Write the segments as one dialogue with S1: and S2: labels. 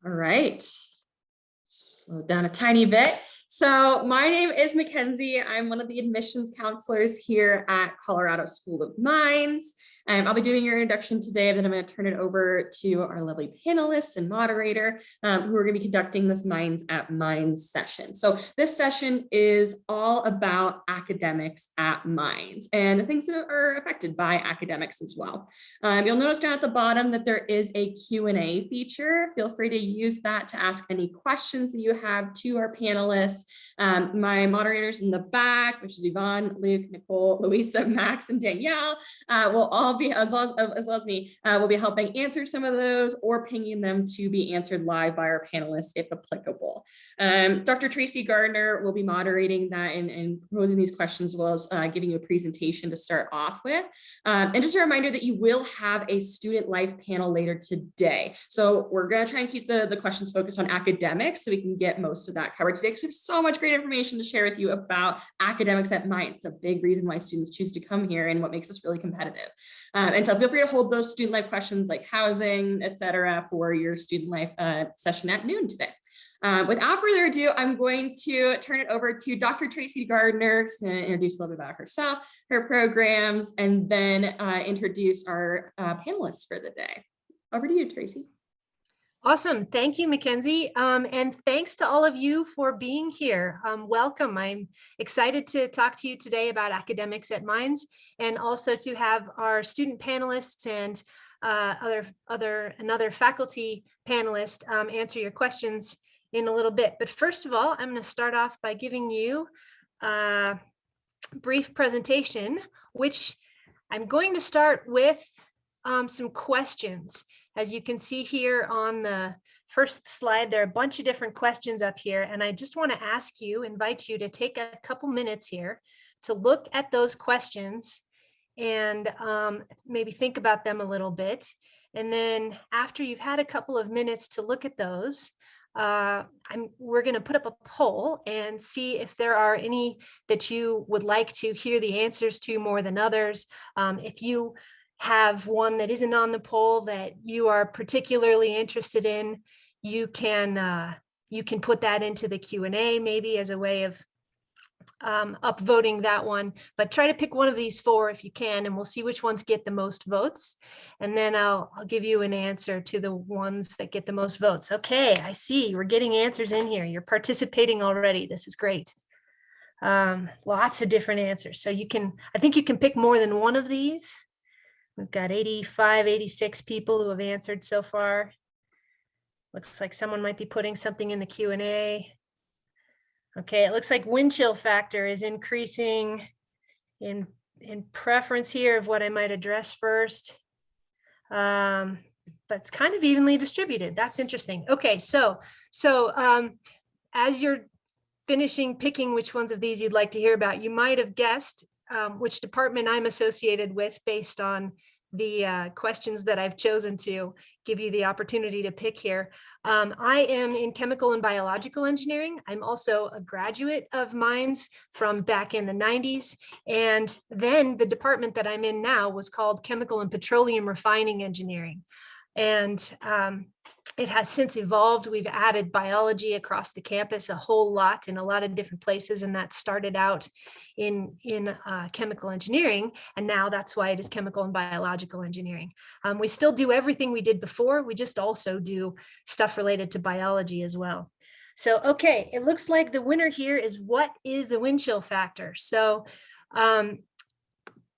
S1: All right, slow down a tiny bit. So my name is Mackenzie. I'm one of the admissions counselors here at Colorado School of Mines. I'll be doing your introduction today, then I'm going to turn it over to our lovely panelists and moderator who are going to be conducting this Mines at Mines session. So this session is all about academics at Mines and the things that are affected by academics as well. You'll notice down at the bottom that there is a Q&A feature. Feel free to use that to ask any questions that you have to our panelists. My moderators in the back, which is Yvonne, Luke, Nicole, Louisa, Max, and Danielle, will all be, as well as me, will be helping answer some of those or pinging them to be answered live by our panelists if applicable. Dr. Tracy Gardner will be moderating that and proposing these questions, as well as giving you a presentation to start off with. And just a reminder that you will have a student life panel later today. So we're going to try and keep the questions focused on academics so we can get most of that covered today, because we have so much great information to share with you about academics at Mines. It's a big reason why students choose to come here and what makes us really competitive. And so feel free to hold those student life questions like housing, etc., for your student life session at noon today. Without further ado, I'm going to turn it over to Dr. Tracy Gardner, who's going to introduce a little bit about herself, her programs, and then introduce our panelists for the day. Over to you, Tracy.
S2: Awesome. Thank you, Mackenzie. And thanks to all of you for being here. Welcome. I'm excited to talk to you today about academics at Mines, and also to have our student panelists and another faculty panelist answer your questions in a little bit. But first of all, I'm going to start off by giving you a brief presentation, which I'm going to start with some questions. As you can see here on the first slide, there are a bunch of different questions up here, and I just want to invite you to take a couple minutes here to look at those questions and maybe think about them a little bit. And then after you've had a couple of minutes to look at those, we're going to put up a poll and see if there are any that you would like to hear the answers to more than others. If you have one that isn't on the poll that you are particularly interested in, you can put that into the Q&A maybe as a way of upvoting that one, but try to pick one of these four if you can, and we'll see which ones get the most votes. And then I'll give you an answer to the ones that get the most votes. Okay, I see we're getting answers in here. You're participating already. This is great. Lots of different answers. So I think you can pick more than one of these. We've got 85, 86 people who have answered so far. Looks like someone might be putting something in the Q&A. Okay, it looks like wind chill factor is increasing in preference here of what I might address first. But it's kind of evenly distributed. That's interesting. Okay, so as you're finishing picking which ones of these you'd like to hear about, you might have guessed which department I'm associated with based on the questions that I've chosen to give you the opportunity to pick here. I am in chemical and biological engineering. I'm also a graduate of Mines from back in the 90s. And then the department that I'm in now was called chemical and petroleum refining engineering. And it has since evolved. We've added biology across the campus a whole lot in a lot of different places, and that started out in chemical engineering, and now that's why it is chemical and biological engineering. We still do everything we did before. We just also do stuff related to biology as well. So, okay, it looks like the winner here is what is the wind chill factor? So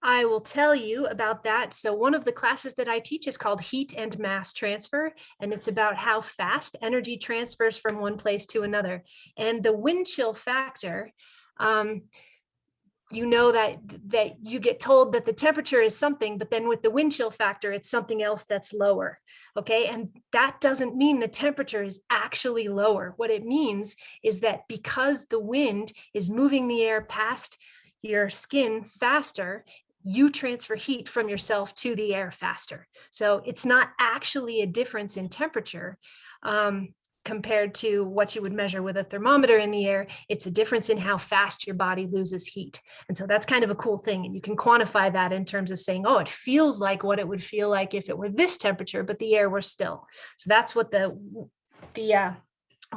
S2: I will tell you about that. So one of the classes that I teach is called Heat and Mass Transfer, and it's about how fast energy transfers from one place to another. And the wind chill factor, you know that you get told that the temperature is something, but then with the wind chill factor, it's something else that's lower. Okay, and that doesn't mean the temperature is actually lower. What it means is that because the wind is moving the air past your skin faster, you transfer heat from yourself to the air faster. So it's not actually a difference in temperature compared to what you would measure with a thermometer in the air. It's a difference in how fast your body loses heat. And so that's kind of a cool thing. And you can quantify that in terms of saying, oh, it feels like what it would feel like if it were this temperature, but the air were still. So that's what the the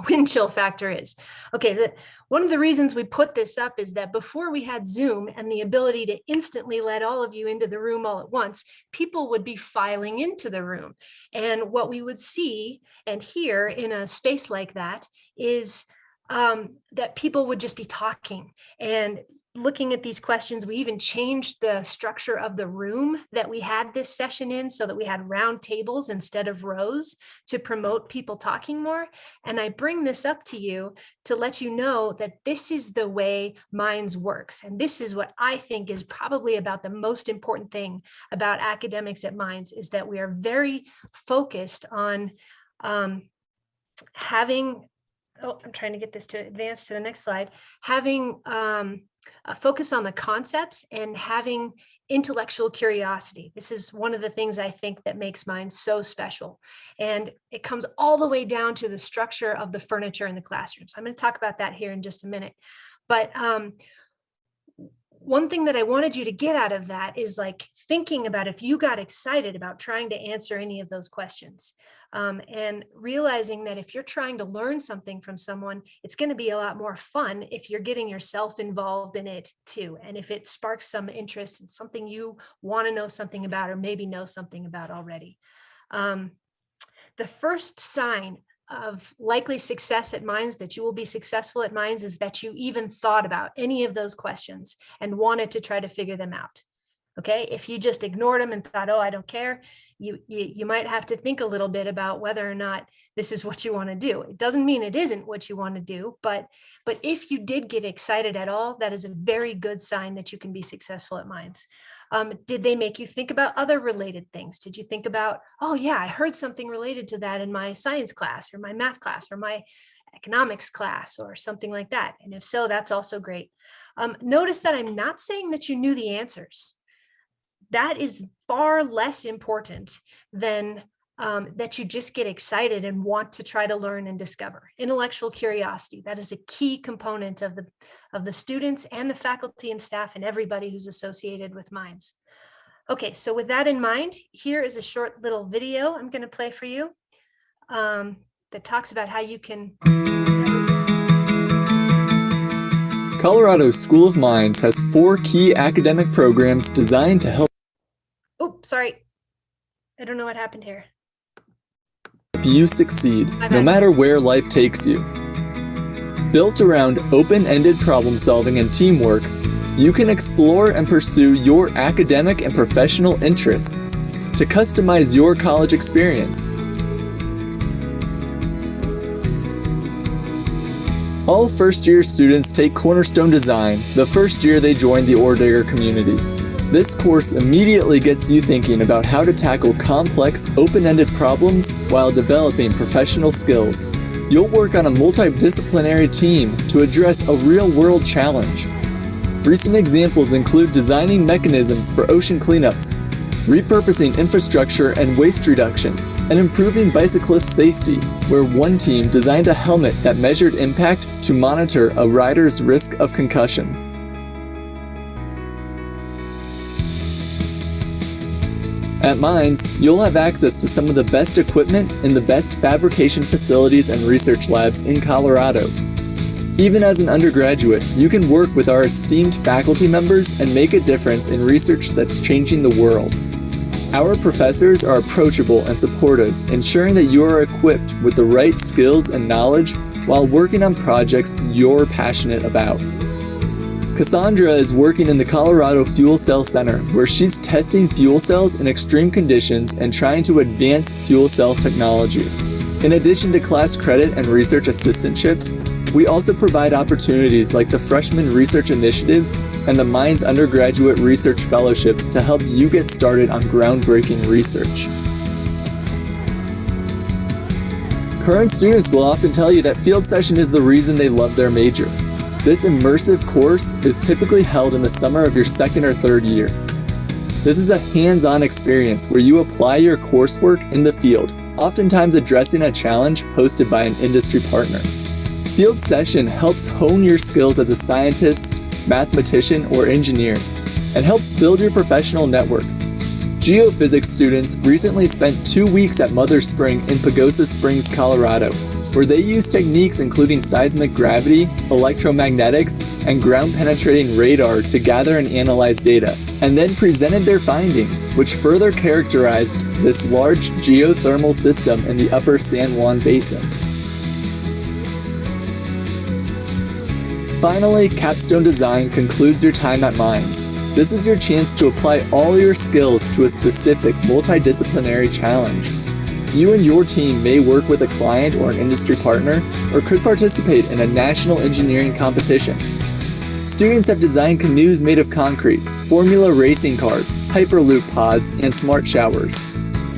S2: wind chill factor is. Okay, one of the reasons we put this up is that before we had Zoom and the ability to instantly let all of you into the room all at once, people would be filing into the room. And what we would see and hear in a space like that is that people would just be talking and looking at these questions. We even changed the structure of the room that we had this session in so that we had round tables instead of rows to promote people talking more. And I bring this up to you to let you know that this is the way Minds works. And this is what I think is probably about the most important thing about academics at Minds, is that we are very focused on having, I'm trying to get this to advance to the next slide, having a focus on the concepts and having intellectual curiosity. This is one of the things I think that makes Minds so special. And it comes all the way down to the structure of the furniture in the classroom. So I'm going to talk about that here in just a minute. But one thing that I wanted you to get out of that is like thinking about if you got excited about trying to answer any of those questions, and realizing that if you're trying to learn something from someone, it's going to be a lot more fun if you're getting yourself involved in it too. And if it sparks some interest in something you want to know something about, or maybe know something about already. The first sign of likely success at Minds, that you will be successful at Minds, is that you even thought about any of those questions and wanted to try to figure them out. Okay, if you just ignored them and thought, oh, I don't care, you might have to think a little bit about whether or not this is what you want to do. It doesn't mean it isn't what you want to do, but if you did get excited at all, that is a very good sign that you can be successful at Minds. Did they make you think about other related things? Did you think about, oh yeah, I heard something related to that in my science class or my math class or my economics class or something like that? And if so, that's also great. Notice that I'm not saying that you knew the answers. That is far less important than that you just get excited and want to try to learn and discover. Intellectual curiosity, that is a key component of the students and the faculty and staff and everybody who's associated with Minds. Okay, so with that in mind, here is a short little video I'm going to play for you that talks about how you can.
S3: Colorado School of Mines has 4 key academic programs designed to help
S2: Sorry, I don't know what happened here.
S3: you succeed, no matter where life takes you. Built around open-ended problem solving and teamwork, you can explore and pursue your academic and professional interests to customize your college experience. All first-year students take Cornerstone Design the first year they join the Ore Digger community. This course immediately gets you thinking about how to tackle complex, open-ended problems while developing professional skills. You'll work on a multidisciplinary team to address a real-world challenge. Recent examples include designing mechanisms for ocean cleanups, repurposing infrastructure and waste reduction, and improving bicyclist safety, where one team designed a helmet that measured impact to monitor a rider's risk of concussion. At Minds, you'll have access to some of the best equipment in the best fabrication facilities and research labs in Colorado. Even as an undergraduate, you can work with our esteemed faculty members and make a difference in research that's changing the world. Our professors are approachable and supportive, ensuring that you are equipped with the right skills and knowledge while working on projects you're passionate about. Cassandra is working in the Colorado Fuel Cell Center, where she's testing fuel cells in extreme conditions and trying to advance fuel cell technology. In addition to class credit and research assistantships, we also provide opportunities like the Freshman Research Initiative and the Minds Undergraduate Research Fellowship to help you get started on groundbreaking research. Current students will often tell you that field session is the reason they love their major. This immersive course is typically held in the summer of your 2nd or 3rd year. This is a hands-on experience where you apply your coursework in the field, oftentimes addressing a challenge posted by an industry partner. Field session helps hone your skills as a scientist, mathematician, or engineer, and helps build your professional network. Geophysics students recently spent 2 weeks at Mother Spring in Pagosa Springs, Colorado, where they used techniques including seismic gravity, electromagnetics, and ground-penetrating radar to gather and analyze data, and then presented their findings, which further characterized this large geothermal system in the upper San Juan Basin. Finally, capstone design concludes your time at Mines. This is your chance to apply all your skills to a specific multidisciplinary challenge. You and your team may work with a client or an industry partner, or could participate in a national engineering competition. Students have designed canoes made of concrete, formula racing cars, hyperloop pods, and smart showers.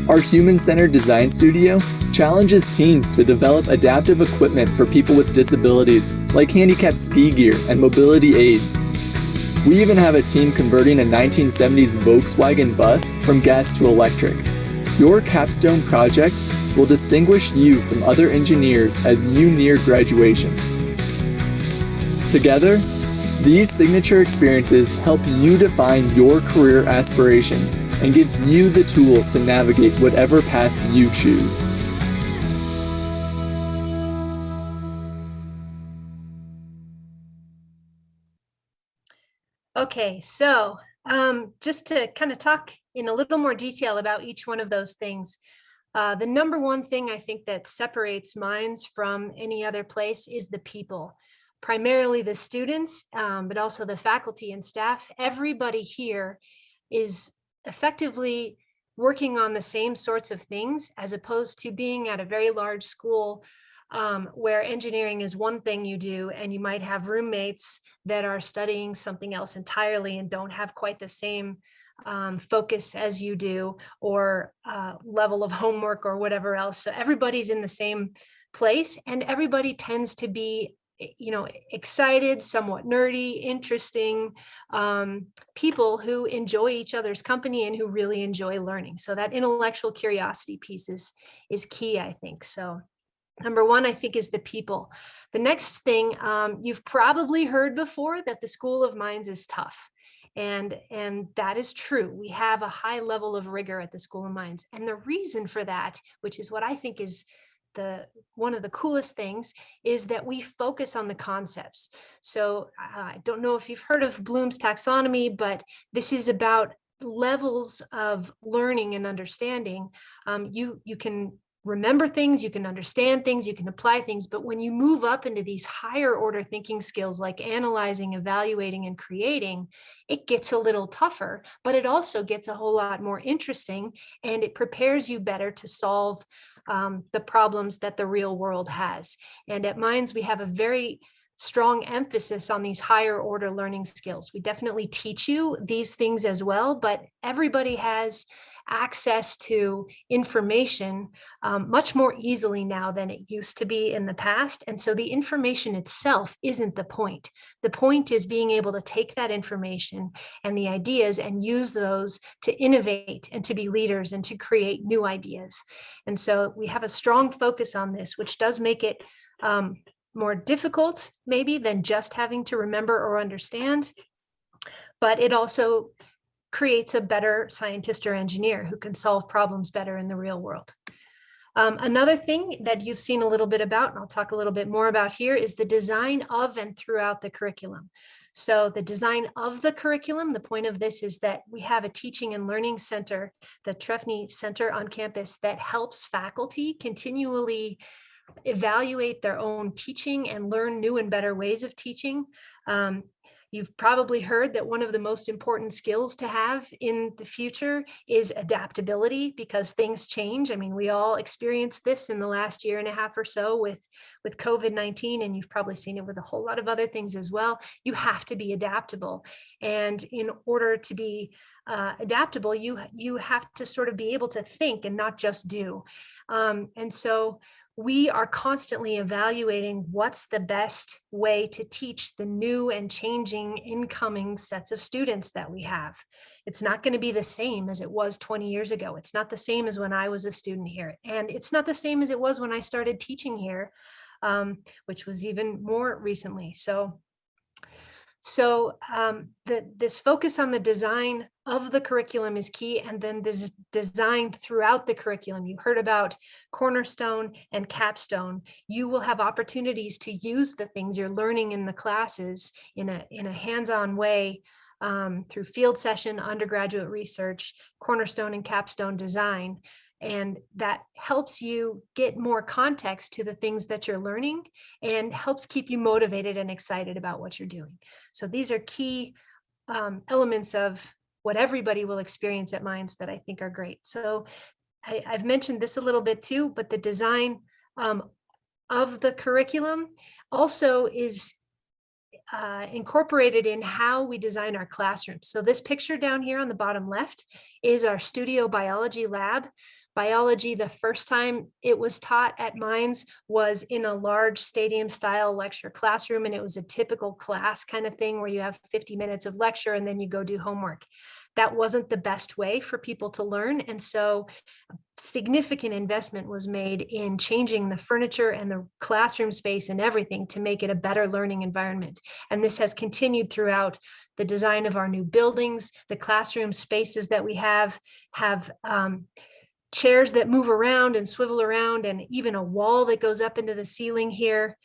S3: Our human-centered design studio challenges teams to develop adaptive equipment for people with disabilities, like handicapped ski gear and mobility aids. We even have a team converting a 1970s Volkswagen bus from gas to electric. Your capstone project will distinguish you from other engineers as you near graduation. Together, these signature experiences help you define your career aspirations and give you the tools to navigate whatever path you choose.
S2: Okay, so just to kind of talk in a little more detail about each one of those things. The number one thing I think that separates Mines from any other place is the people, primarily the students, but also the faculty and staff. Everybody here is effectively working on the same sorts of things, as opposed to being at a very large school where engineering is one thing you do, and you might have roommates that are studying something else entirely and don't have quite the same focus as you do, or level of homework or whatever else. So everybody's in the same place, and everybody tends to be, you know, excited, somewhat nerdy, interesting people who enjoy each other's company and who really enjoy learning. So that intellectual curiosity piece is key, I think. So number one, I think, is the people. The next thing, you've probably heard before that the School of Mines is tough. And that is true. We have a high level of rigor at the School of Mines. And the reason for that, which is what I think is one of the coolest things, is that we focus on the concepts. So I don't know if you've heard of Bloom's taxonomy, but this is about levels of learning and understanding. You can remember things, you can understand things, you can apply things, but when you move up into these higher order thinking skills like analyzing, evaluating, and creating, it gets a little tougher, but it also gets a whole lot more interesting, and it prepares you better to solve the problems that the real world has. And at Mines, we have a very strong emphasis on these higher order learning skills. We definitely teach you these things as well, but everybody has access to information much more easily now than it used to be in the past. And so the information itself isn't the point. The point is being able to take that information and the ideas and use those to innovate and to be leaders and to create new ideas. And so we have a strong focus on this, which does make it more difficult maybe than just having to remember or understand, but it also creates a better scientist or engineer who can solve problems better in the real world. Another thing that you've seen a little bit about, and I'll talk a little bit more about here, is the design of and throughout the curriculum. So the design of the curriculum, the point of this is that we have a teaching and learning center, the Trefny Center on campus, that helps faculty continually evaluate their own teaching and learn new and better ways of teaching. You've probably heard that one of the most important skills to have in the future is adaptability, because things change. I mean, we all experienced this in the last year and a half or so with COVID-19, and you've probably seen it with a whole lot of other things as well. You have to be adaptable. And in order to be adaptable, you have to sort of be able to think and not just do. And so we are constantly evaluating what's the best way to teach the new and changing incoming sets of students that we have. It's not going to be the same as it was 20 years ago. It's not the same as when I was a student here. And it's not the same as it was when I started teaching here, which was even more recently. So So this focus on the design of the curriculum is key, and then this design throughout the curriculum. You heard about cornerstone and capstone. You will have opportunities to use the things you're learning in the classes in a hands-on way through field session, undergraduate research, cornerstone and capstone design. And that helps you get more context to the things that you're learning and helps keep you motivated and excited about what you're doing. So these are key elements of what everybody will experience at Minds that I think are great. So I've mentioned this a little bit too, but the design of the curriculum also is incorporated in how we design our classrooms. So this picture down here on the bottom left is our studio biology lab. Biology, the first time it was taught at Minds was in a large stadium style lecture classroom, and it was a typical class kind of thing where you have 50 minutes of lecture and then you go do homework. That wasn't the best way for people to learn. And so significant investment was made in changing the furniture and the classroom space and everything to make it a better learning environment. And this has continued throughout the design of our new buildings. The classroom spaces that we have chairs that move around and swivel around, and even a wall that goes up into the ceiling here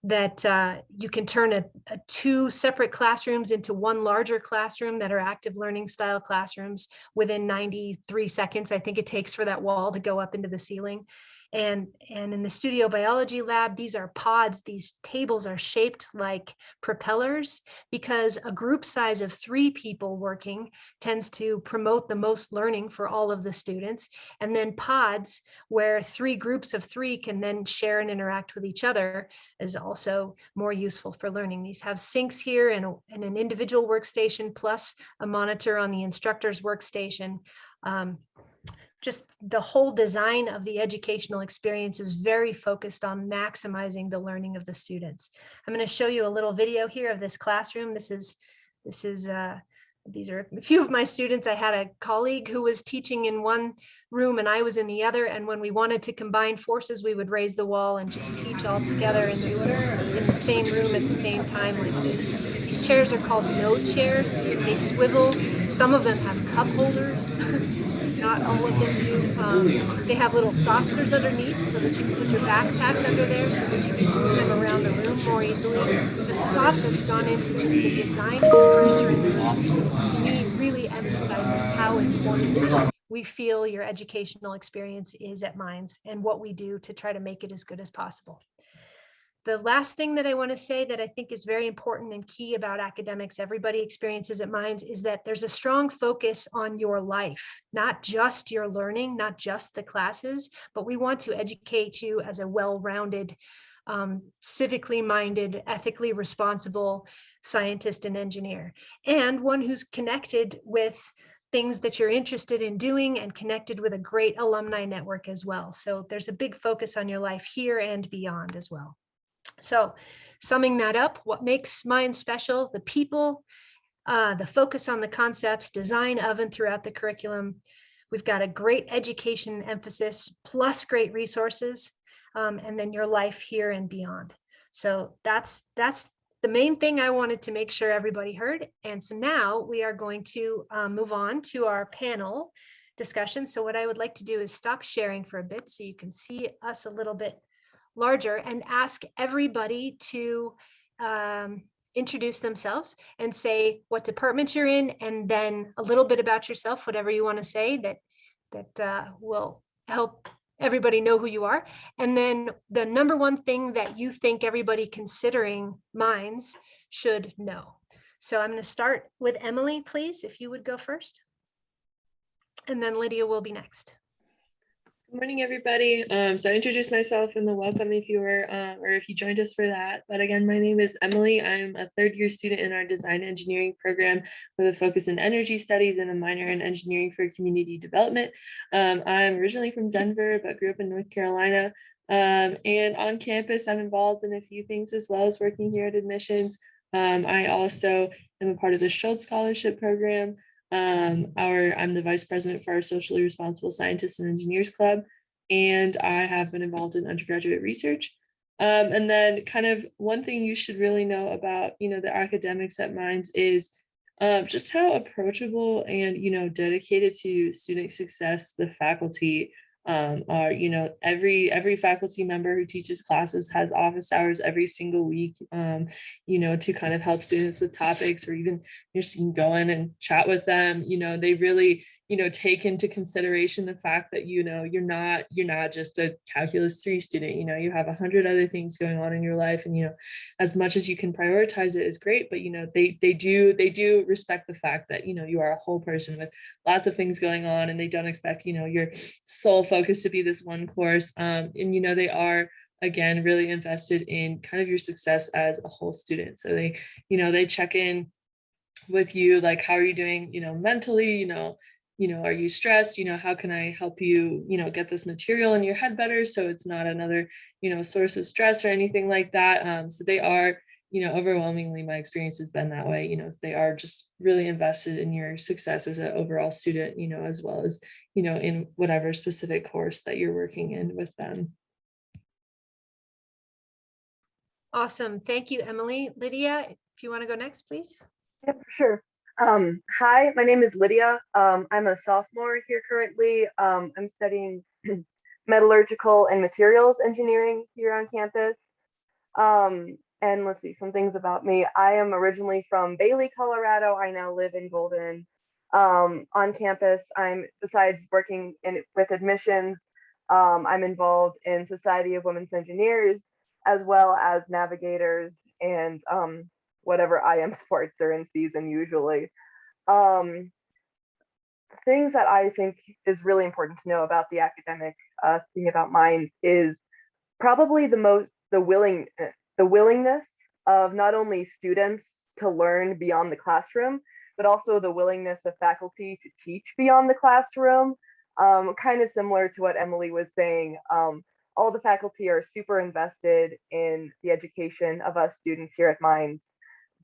S2: that you can turn two separate classrooms into one larger classroom that are active learning style classrooms within 93 seconds. I think it takes for that wall to go up into the ceiling. And in the studio biology lab, these are pods. These tables are shaped like propellers because a group size of 3 people working tends to promote the most learning for all of the students. And then pods, where 3 groups of 3 can then share and interact with each other, is also more useful for learning. These have sinks here and an individual workstation plus a monitor on the instructor's workstation. Just the whole design of the educational experience is very focused on maximizing the learning of the students. I'm going to show you a little video here of this classroom. These are a few of my students. I had a colleague who was teaching in one room and I was in the other. And when we wanted to combine forces, we would raise the wall and just teach all together in the same room at the same time like this. These chairs are called note chairs. They swivel. Some of them have cup holders. Not all of them do. They have little saucers underneath so that you can put your backpack under there so that you can move them around the room more easily. The thought that's gone into just the design of the furniture in the room, to me, really emphasizes how important we feel your educational experience is at Minds and what we do to try to make it as good as possible. The last thing that I want to say that I think is very important and key about academics everybody experiences at Minds is that there's a strong focus on your life, not just your learning, not just the classes, but we want to educate you as a well-rounded, civically minded, ethically responsible scientist and engineer, and one who's connected with things that you're interested in doing and connected with a great alumni network as well. So there's a big focus on your life here and beyond as well. So summing that up, what makes Minds special? The people, the focus on the concepts, design of and throughout the curriculum. We've got a great education emphasis plus great resources, and then your life here and beyond. So that's the main thing I wanted to make sure everybody heard. And so now we are going to move on to our panel discussion. So what I would like to do is stop sharing for a bit so you can see us a little bit larger and ask everybody to introduce themselves and say what department you're in, and then a little bit about yourself, whatever you want to say that will help everybody know who you are. And then the number one thing that you think everybody considering Minds should know. So I'm going to start with Emily, please, if you would go first. And then Lydia will be next.
S4: Good morning, everybody. So I introduced myself in the welcome if you were, or if you joined us for that. But again, my name is Emily. I'm a 3rd-year student in our design engineering program with a focus in energy studies and a minor in engineering for community development. I'm originally from Denver, but grew up in North Carolina. And on campus, I'm involved in a few things as well as working here at admissions. I also am a part of the Schultz Scholarship Program. I'm the vice president for our socially responsible scientists and engineers club, and I have been involved in undergraduate research. And then kind of one thing you should really know about, the academics at Mines is just how approachable and, dedicated to student success the faculty are. Every faculty member who teaches classes has office hours every single week, to kind of help students with topics, or even just you can go in and chat with them. They really take into consideration the fact that you're not just a calculus 3 student. You have 100 other things going on in your life, and as much as you can prioritize it is great, but they do respect the fact that you are a whole person with lots of things going on, and they don't expect your sole focus to be this one course. And they are, again, really invested in kind of your success as a whole student. So they check in with you, like, how are you doing mentally, are you stressed, how can I help you get this material in your head better, so it's not another source of stress or anything like that. So they are, overwhelmingly, my experience has been that way. They are just really invested in your success as an overall student, as well as in whatever specific course that you're working in with them.
S2: Awesome. Thank you, Emily. Lydia, if you want to go next, please.
S5: Yeah, for sure. Hi, my name is Lydia. I'm a sophomore here currently. I'm studying metallurgical and materials engineering here on campus. And let's see, some things about me. I am originally from Bailey, Colorado. I now live in Golden. On campus, besides working with admissions, I'm involved in Society of Women's Engineers, as well as navigators and whatever IM sports are in season usually. Things that I think is really important to know about the academic thing about Mines is probably the willingness of not only students to learn beyond the classroom, but also the willingness of faculty to teach beyond the classroom. Kind of similar to what Emily was saying. All the faculty are super invested in the education of us students here at Mines,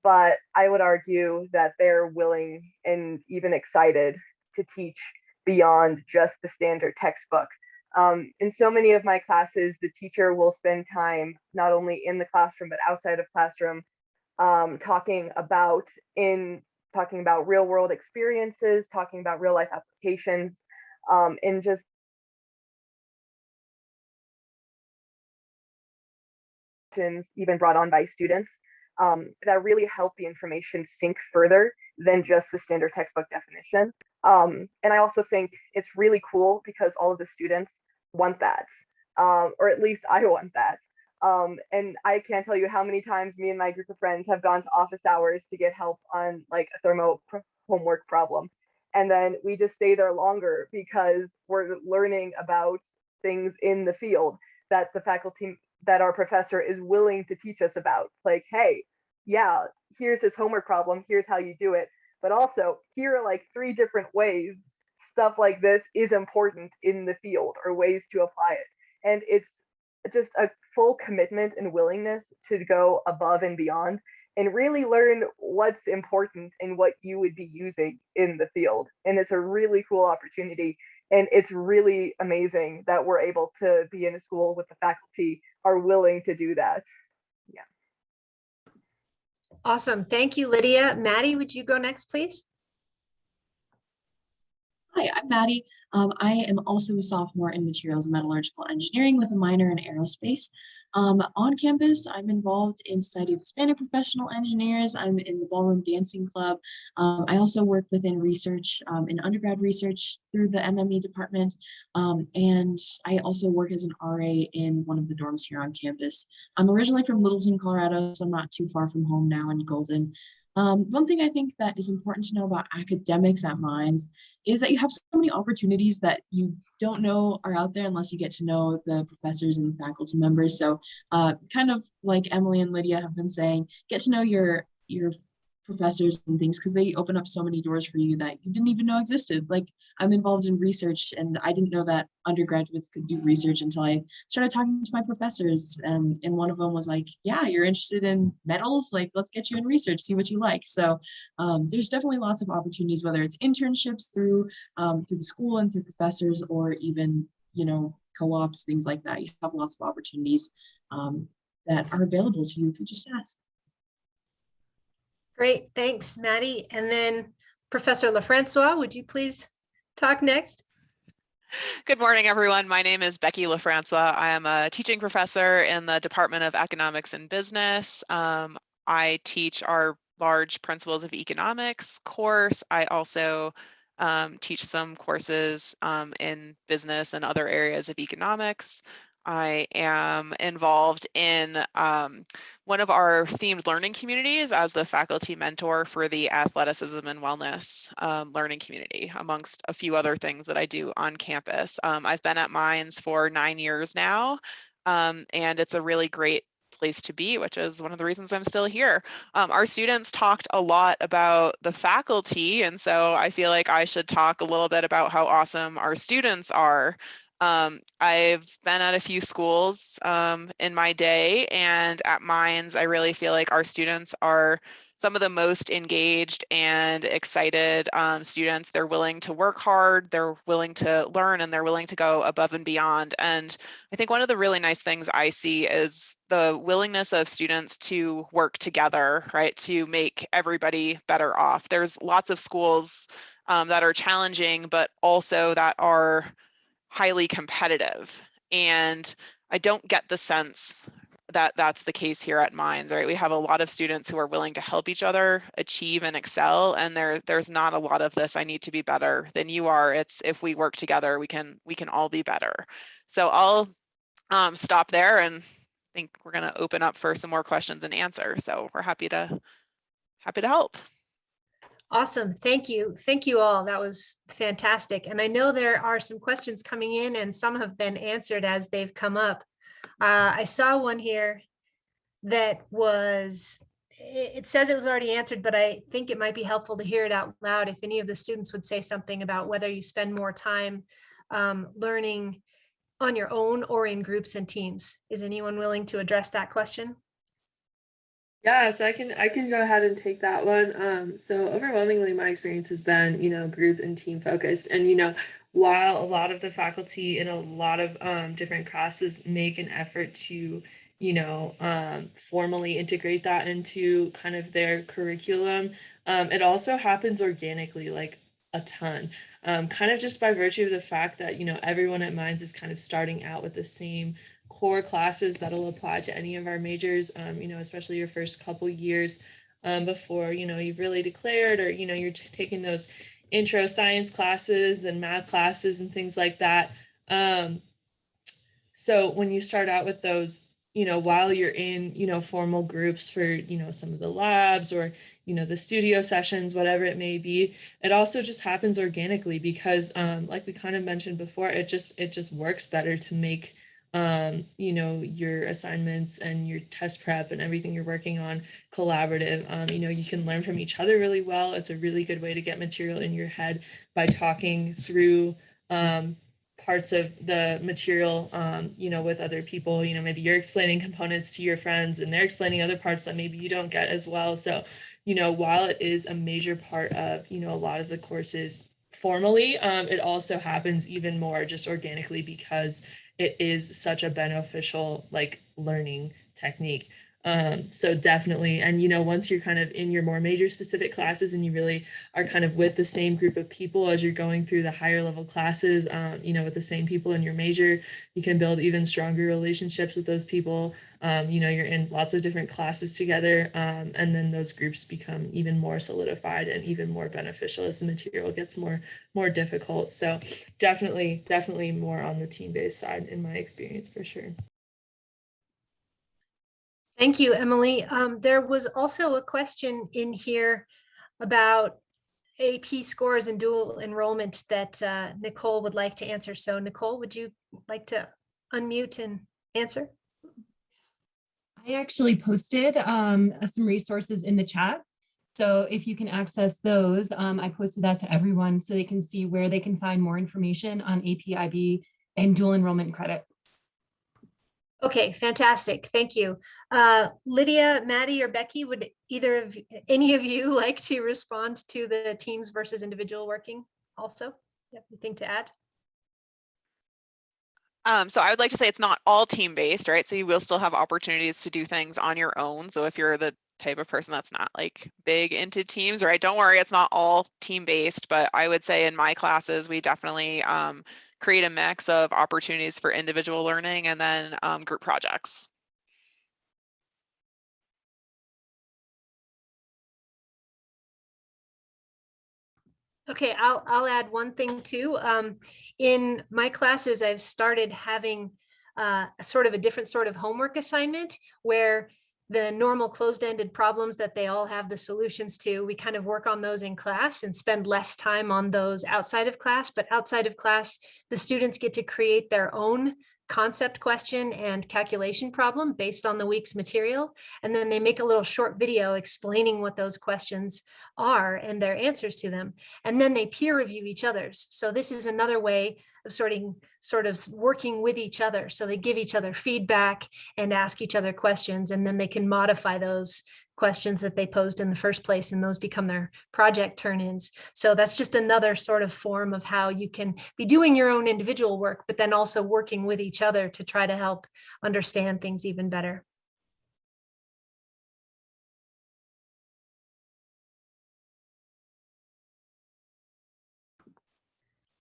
S5: but I would argue that they're willing and even excited to teach beyond just the standard textbook. In so many of my classes, the teacher will spend time not only in the classroom, but outside of classroom, talking about real world experiences, talking about real life applications, and just even brought on by students that really help the information sink further than just the standard textbook definition. And I also think it's really cool because all of the students want that, or at least I want that. And I can't tell you how many times me and my group of friends have gone to office hours to get help on like a thermo homework problem. And then we just stay there longer because we're learning about things in the field that our professor is willing to teach us about. Like, hey, yeah, here's this homework problem, here's how you do it. But also, here are like 3 different ways stuff like this is important in the field, or ways to apply it. And it's just a full commitment and willingness to go above and beyond and really learn what's important and what you would be using in the field. And it's a really cool opportunity. And it's really amazing that we're able to be in a school with the faculty are willing to do that. Yeah.
S2: Awesome. Thank you, Lydia. Maddie, would you go next, please?
S6: Hi, I'm Maddie. I am also a sophomore in materials and metallurgical engineering with a minor in aerospace. On campus, I'm involved in Society of Hispanic Professional Engineers. I'm in the ballroom dancing club. I also work within research, in undergrad research through the MME department. And I also work as an RA in one of the dorms here on campus. I'm originally from Littleton, Colorado, so I'm not too far from home now in Golden. One thing I think that is important to know about academics at Mines is that you have so many opportunities that you don't know are out there unless you get to know the professors and faculty members. So kind of like Emily and Lydia have been saying, get to know your professors and things, because they open up so many doors for you that you didn't even know existed. Like, I'm involved in research and I didn't know that undergraduates could do research until I started talking to my professors. And one of them was like, yeah, you're interested in metals? Like, let's get you in research, see what you like. So there's definitely lots of opportunities, whether it's internships through the school and through professors, or even, co-ops, things like that. You have lots of opportunities. that are available to you if you just ask.
S2: Great, thanks, Maddie. And then Professor Lafranza, would you please talk next?
S7: Good morning, everyone. My name is Becky Lafranza. I am a teaching professor in the Department of Economics and Business. I teach our large Principles of Economics course. I also teach some courses in business and other areas of economics. I am involved in one of our themed learning communities as the faculty mentor for the athleticism and wellness learning community, amongst a few other things that I do on campus. I've been at Mines for 9 years now, and it's a really great place to be, which is one of the reasons I'm still here. Our students talked a lot about the faculty, and so I feel like I should talk a little bit about how awesome our students are. I've been at a few schools in my day, and at Mines, I really feel like our students are some of the most engaged and excited students. They're willing to work hard, they're willing to learn, and they're willing to go above and beyond. And I think one of the really nice things I see is the willingness of students to work together, right, to make everybody better off. There's lots of schools that are challenging, but also that are highly competitive. And I don't get the sense that that's the case here at Mines, right? We have a lot of students who are willing to help each other achieve and excel. And there's not a lot of this, I need to be better than you are. It's if we work together, we can all be better. So I'll stop there, and I think we're going to open up for some more questions and answers. So we're happy to help.
S2: Awesome. Thank you. Thank you all. That was fantastic. And I know there are some questions coming in, and some have been answered as they've come up. I saw one here that it says it was already answered, but I think it might be helpful to hear it out loud if any of the students would say something about whether you spend more time learning on your own or in groups and teams. Is anyone willing to address that question?
S4: Yeah, so I can go ahead and take that one. So overwhelmingly, my experience has been, group and team focused. And, while a lot of the faculty in a lot of different classes make an effort to, formally integrate that into kind of their curriculum, it also happens organically, like a ton. Kind of just by virtue of the fact that, everyone at Mines is kind of starting out with the same core classes that'll apply to any of our majors, especially your first couple years before, you've really declared, or, you're taking those intro science classes and math classes and things like that. So when you start out with those, while you're in, formal groups for, some of the labs or, the studio sessions, whatever it may be, it also just happens organically because like we kind of mentioned before, it just works better to make your assignments and your test prep and everything you're working on collaborative. You can learn from each other really well. It's a really good way to get material in your head by talking through parts of the material, with other people. Maybe you're explaining components to your friends and they're explaining other parts that maybe you don't get as well. So, while it is a major part of, a lot of the courses formally, it also happens even more just organically because it is such a beneficial learning technique. So definitely, and once you're kind of in your more major specific classes and you really are kind of with the same group of people as you're going through the higher level classes, with the same people in your major, you can build even stronger relationships with those people. You're in lots of different classes together, and then those groups become even more solidified and even more beneficial as the material gets more difficult. So definitely more on the team-based side in my experience, for sure.
S2: Thank you, Emily. There was also a question in here about AP scores and dual enrollment that Nicole would like to answer. So Nicole, would you like to unmute and answer?
S8: I actually posted some resources in the chat. So if you can access those, I posted that to everyone so they can see where they can find more information on AP IB and dual enrollment credit.
S2: Okay, fantastic. Thank you. Lydia, Maddie, or Becky, would any of you like to respond to the teams versus individual working also? You have anything to add?
S7: So I would like to say it's not all team-based, right? So you will still have opportunities to do things on your own. So if you're the type of person that's not like big into teams, right? Don't worry, it's not all team-based, but I would say in my classes, we definitely create a mix of opportunities for individual learning and then group projects.
S2: Okay, I'll add one thing too. In my classes, I've started having sort of a different sort of homework assignment where the normal closed-ended problems that they all have the solutions to, we kind of work on those in class and spend less time on those outside of class. But outside of class, the students get to create their own concept question and calculation problem based on the week's material. And then they make a little short video explaining what those questions are and their answers to them. And then they peer review each other's. So this is another way of sort of working with each other. So they give each other feedback and ask each other questions, and then they can modify those questions that they posed in the first place, and those become their project turn-ins. So that's just another sort of form of how you can be doing your own individual work, but then also working with each other to try to help understand things even better.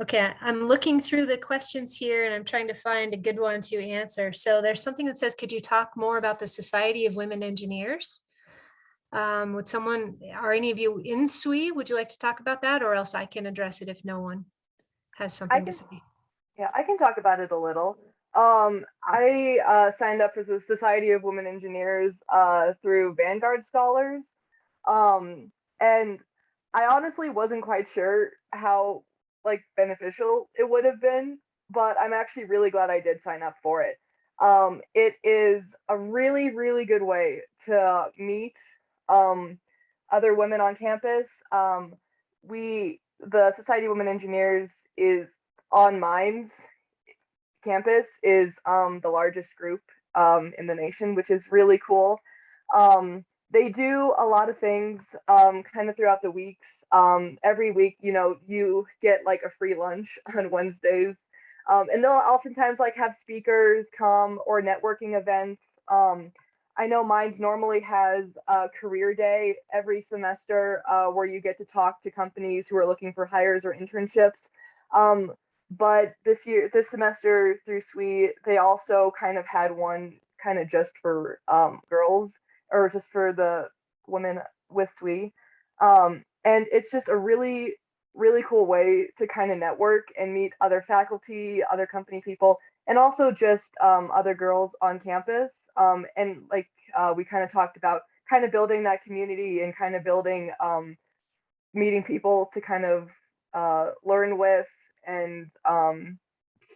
S2: Okay, I'm looking through the questions here and I'm trying to find a good one to answer. So there's something that says, could you talk more about the Society of Women Engineers? Would someone, are any of you in SWE? Would you like to talk about that, or else I can address it if no one has something to say?
S5: Yeah, I can talk about it a little. I signed up for the Society of Women Engineers through Vanguard Scholars. And I honestly wasn't quite sure how like beneficial it would have been, but I'm actually really glad I did sign up for it. It is a really, really good way to meet other women on campus. The Society of Women Engineers is on Mines campus, is the largest group in the nation, which is really cool. They do a lot of things kind of throughout the weeks. Every week, you get like a free lunch on Wednesdays. And they'll oftentimes like have speakers come or networking events. I know Minds normally has a career day every semester where you get to talk to companies who are looking for hires or internships. But this semester through SWE, they also kind of had one kind of just for girls, or just for the women with SWE. And it's just a really, really cool way to kind of network and meet other faculty, other company people, and also just other girls on campus. And like we kind of talked about, kind of building that community and kind of building, meeting people to kind of learn with. And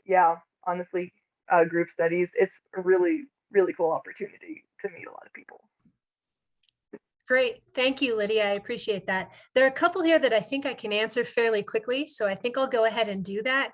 S5: yeah, honestly, group studies, it's a really, really cool opportunity to meet a lot of people.
S2: Great. Thank you, Lydia. I appreciate that. There are a couple here that I think I can answer fairly quickly, so I think I'll go ahead and do that.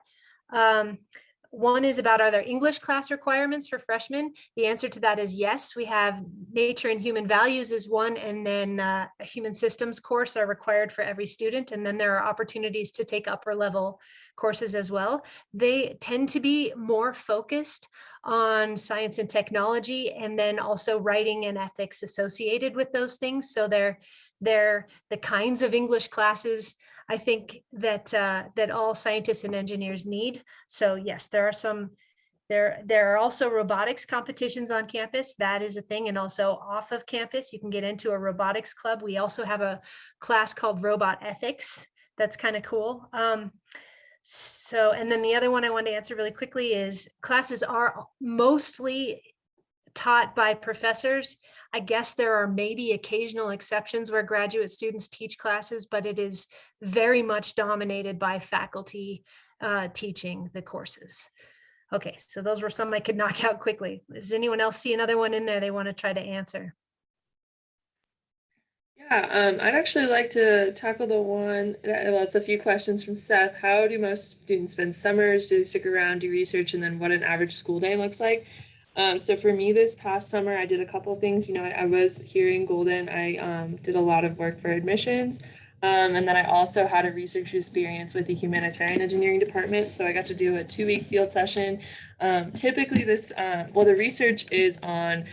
S2: One is about, are there English class requirements for freshmen? The answer to that is yes. We have nature and human values is one, and then a human systems course are required for every student. And then there are opportunities to take upper level courses as well. They tend to be more focused on science and technology, and then also writing and ethics associated with those things. So they're the kinds of English classes I think that that all scientists and engineers need. So yes, there are some. There are also robotics competitions on campus. That is a thing, and also off of campus, you can get into a robotics club. We also have a class called Robot Ethics. That's kind of cool. So, and then the other one I want to answer really quickly is classes are mostly taught by professors. I guess there are maybe occasional exceptions where graduate students teach classes, but it is very much dominated by faculty teaching the courses. Okay, so those were some I could knock out quickly. Does anyone else see another one in there they want to try to answer?
S4: Yeah, I'd actually like to tackle the one, well, it's a few questions from Seth. How do most students spend summers? Do they stick around, do research, and then what an average school day looks like? So for me this past summer, I did a couple of things. I was here in Golden. I did a lot of work for admissions. And then I also had a research experience with the humanitarian engineering department. So I got to do a 2-week field session. Typically the research is on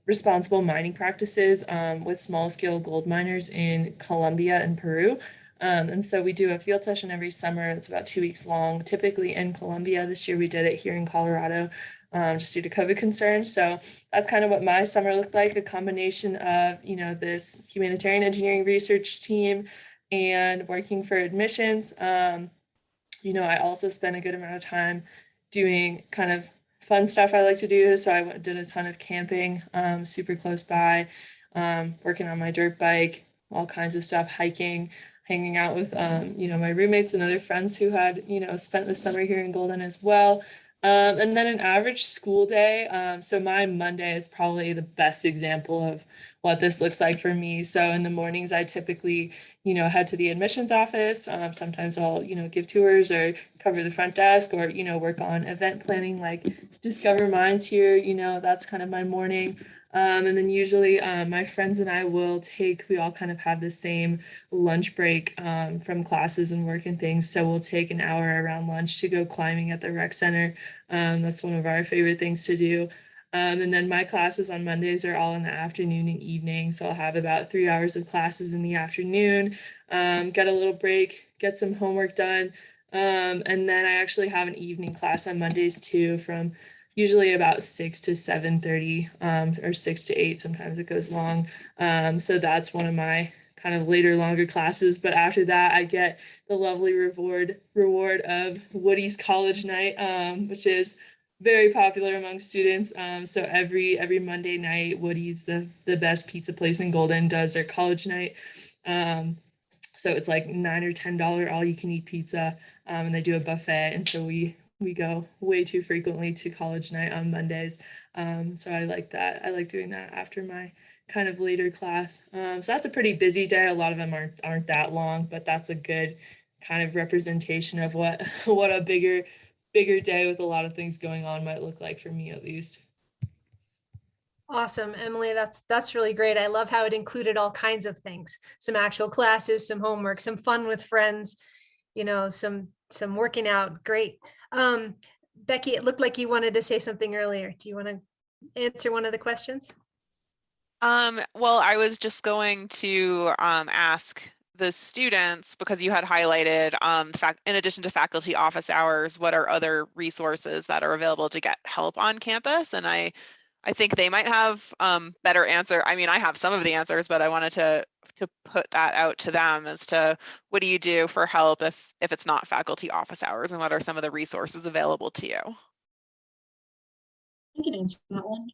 S4: responsible mining practices with small scale gold miners in Colombia and Peru. And so we do a field session every summer. It's about 2 weeks long, typically in Colombia. This year we did it here in Colorado just due to COVID concerns. So that's kind of what my summer looked like, a combination of, this humanitarian engineering research team and working for admissions. I also spent a good amount of time doing kind of fun stuff I like to do. So I did a ton of camping super close by, working on my dirt bike, all kinds of stuff, hiking, hanging out with, my roommates and other friends who had, spent the summer here in Golden as well. And then an average school day. So my Monday is probably the best example of what this looks like for me. So in the mornings, I typically, head to the admissions office. Sometimes I'll, give tours or cover the front desk or, work on event planning like Discover Minds here. That's kind of my morning. And then usually my friends and I we all kind of have the same lunch break from classes and work and things. So we'll take an hour around lunch to go climbing at the rec center. That's one of our favorite things to do. And then my classes on Mondays are all in the afternoon and evening. So I'll have about 3 hours of classes in the afternoon, get a little break, get some homework done. And then I actually have an evening class on Mondays too, from usually about 6 to 7:30 or 6 to 8. Sometimes it goes long. So that's one of my kind of later, longer classes. But after that, I get the lovely reward of Woody's College Night, which is very popular among students. So every Monday night, Woody's, the best pizza place in Golden, does their college night. So it's like $9 or $10 all you can eat pizza, and they do a buffet. And so we go way too frequently to college night on Mondays. So I like that. I like doing that after my kind of later class. So that's a pretty busy day. A lot of them aren't that long, but that's a good kind of representation of what a bigger day with a lot of things going on might look like for me, at least.
S2: Awesome, Emily. That's really great. I love how it included all kinds of things, some actual classes, some homework, some fun with friends, some working out. Great. Becky, it looked like you wanted to say something earlier. Do you want to answer one of the questions?
S7: Well, I was just going to ask the students, because you had highlighted in addition to faculty office hours, what are other resources that are available to get help on campus? And I think they might have better answer. I mean, I have some of the answers, but I wanted to put that out to them as to what do you do for help if it's not faculty office hours, and what are some of the resources available to you?
S6: I can answer that one.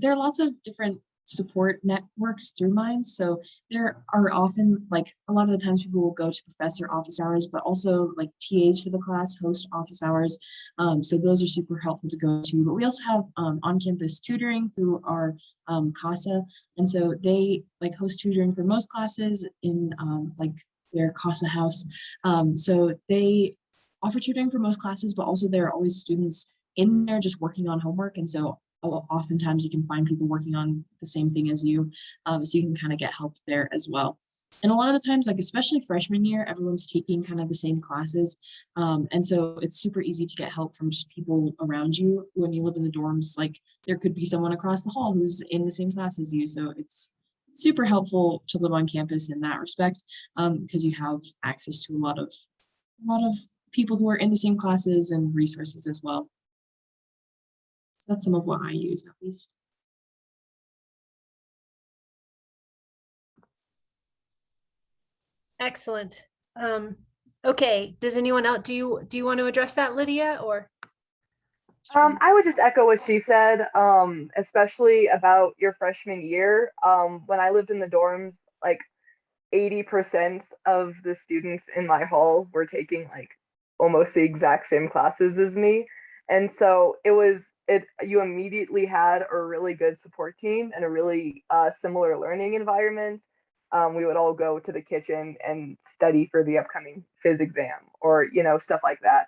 S6: There are lots of different support networks through Minds. So there are often, like, a lot of the times people will go to professor office hours, but also like TAs for the class host office hours. So those are super helpful to go to. But we also have on-campus tutoring through our CASA. And so they like host tutoring for most classes in like their CASA house. So they offer tutoring for most classes, but also there are always students in there just working on homework. And so oftentimes you can find people working on the same thing as you. So you can kind of get help there as well. And a lot of the times, like especially freshman year, everyone's taking kind of the same classes. And so it's super easy to get help from just people around you. When you live in the dorms, like there could be someone across the hall who's in the same class as you. So it's super helpful to live on campus in that respect, because you have access to a lot of people who are in the same classes and resources as well. So that's some of what I use, at least.
S2: Excellent. Okay, does anyone else, do you want to address that, Lydia, or?
S5: I would just echo what she said, especially about your freshman year. When I lived in the dorms, like 80% of the students in my hall were taking like almost the exact same classes as me. And so you immediately had a really good support team and a really similar learning environment. We would all go to the kitchen and study for the upcoming phys exam or, stuff like that.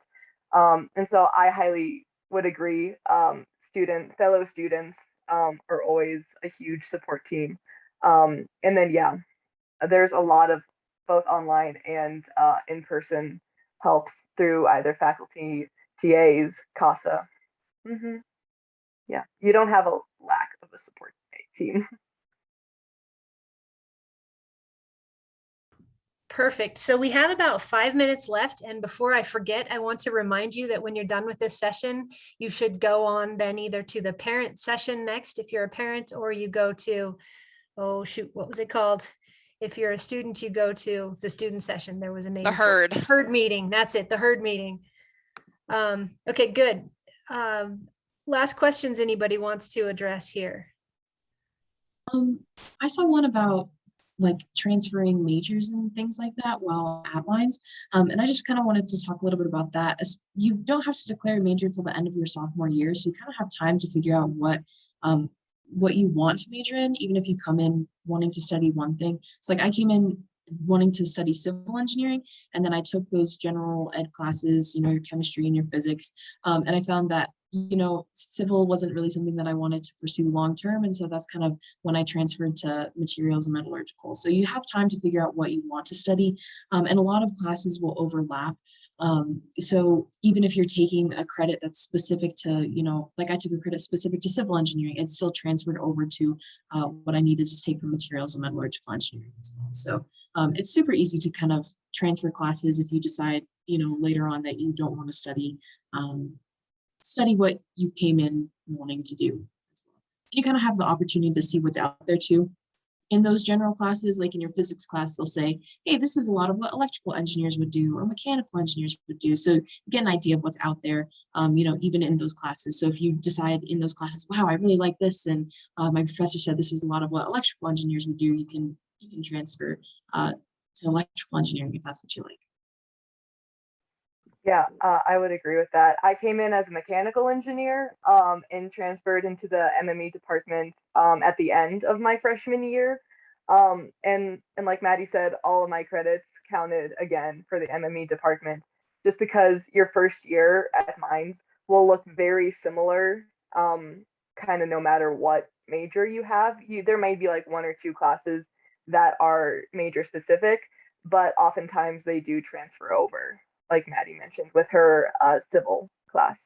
S5: And so I highly would agree. Fellow students are always a huge support team. And then, yeah, there's a lot of both online and in-person helps through either faculty, TAs, CASA. Yeah, you don't have a lack of a support team.
S2: Perfect. So we have about 5 minutes left. And before I forget, I want to remind you that when you're done with this session, you should go on then either to the parent session next, if you're a parent, or you go to, oh shoot, what was it called? If you're a student, you go to the student session. There was a name.
S7: The
S2: for it.
S7: herd.
S2: Herd meeting. That's it. The herd meeting. Okay, good. Last questions anybody wants to address here?
S6: I saw one about like transferring majors and things like that while at Mines. And I just kind of wanted to talk a little bit about that. As you don't have to declare a major until the end of your sophomore year, so you kind of have time to figure out what you want to major in, even if you come in wanting to study one thing. So like I came in wanting to study civil engineering, and then I took those general ed classes, you know, your chemistry and your physics, and I found that, you know, civil wasn't really something that I wanted to pursue long term, and so that's kind of when I transferred to materials and metallurgical. So you have time to figure out what you want to study, and a lot of classes will overlap. So even if you're taking a credit that's specific to, you know, like I took a credit specific to civil engineering, it's still transferred over to what I needed to take for materials and metallurgical engineering as well. So it's super easy to kind of transfer classes if you decide, you know, later on that you don't want to study what you came in wanting to do as well. You kind of have the opportunity to see what's out there too. In those general classes, like in your physics class, they'll say, hey, this is a lot of what electrical engineers would do or mechanical engineers would do. So you get an idea of what's out there, you know, even in those classes. So if you decide in those classes, wow, I really like this, and my professor said this is a lot of what electrical engineers would do, you can transfer to electrical engineering if that's what you like.
S5: Yeah, I would agree with that. I came in as a mechanical engineer and transferred into the MME department at the end of my freshman year. And like Maddie said, all of my credits counted again for the MME department, just because your first year at Mines will look very similar, kind of no matter what major you have. There may be like one or two classes that are major specific, but oftentimes they do transfer over, like Maddie mentioned, with her civil class.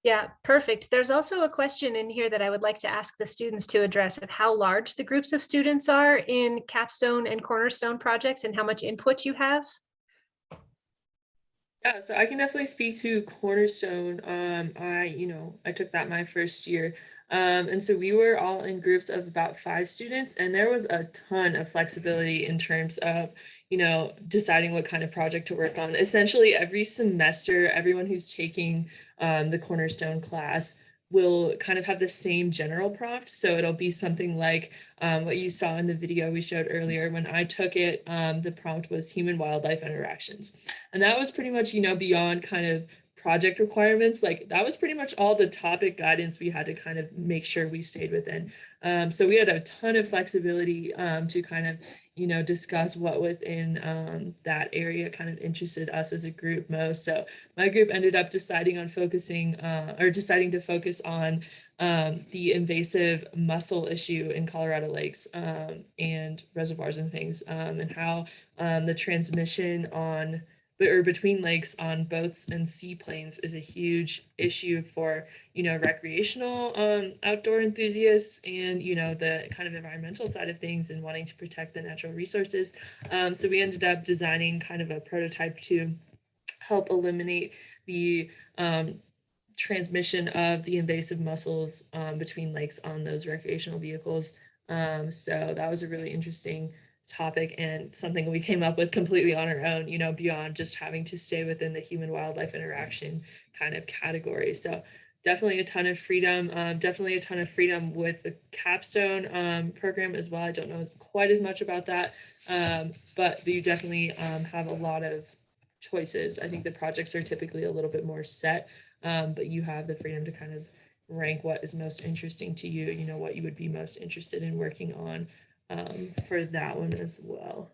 S2: Yeah, perfect. There's also a question in here that I would like to ask the students to address of how large the groups of students are in capstone and cornerstone projects and how much input you have.
S4: Yeah, so I can definitely speak to Cornerstone. I took that my first year. And so we were all in groups of about 5 students, and there was a ton of flexibility in terms of, deciding what kind of project to work on. Essentially, every semester, everyone who's taking the Cornerstone class will kind of have the same general prompt. So it'll be something like what you saw in the video we showed earlier. When I took it, the prompt was human-wildlife interactions. And that was pretty much, beyond kind of project requirements. Like that was pretty much all the topic guidance we had to kind of make sure we stayed within. So we had a ton of flexibility to kind of, discuss what within that area kind of interested us as a group most. So my group ended up deciding to focus on the invasive mussel issue in Colorado lakes and reservoirs and things, and how the transmission between lakes on boats and seaplanes is a huge issue for, recreational outdoor enthusiasts and, the kind of environmental side of things and wanting to protect the natural resources. So we ended up designing kind of a prototype to help eliminate the transmission of the invasive mussels between lakes on those recreational vehicles. So that was a really interesting topic and something we came up with completely on our own, beyond just having to stay within the human wildlife interaction kind of category. So definitely a ton of freedom, with the capstone program as well. I don't know quite as much about that, but you definitely have a lot of choices. I think the projects are typically a little bit more set, but you have the freedom to kind of rank what is most interesting to you, what you would be most interested in working on for that one as well.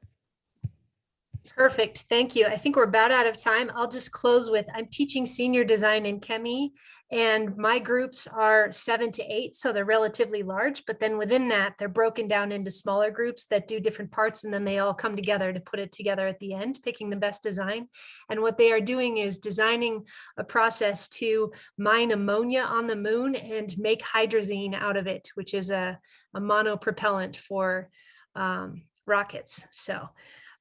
S2: Perfect. Thank you. I think we're about out of time. I'll just close with, I'm teaching senior design in Chemie, and my groups are 7 to 8, so they're relatively large, but then within that, they're broken down into smaller groups that do different parts, and then they all come together to put it together at the end, picking the best design. And what they are doing is designing a process to mine ammonia on the moon and make hydrazine out of it, which is a monopropellant for rockets. So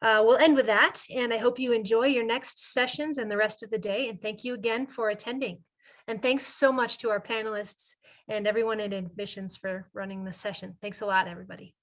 S2: we'll end with that, and I hope you enjoy your next sessions and the rest of the day. And thank you again for attending. And thanks so much to our panelists and everyone in admissions for running this session. Thanks a lot, everybody.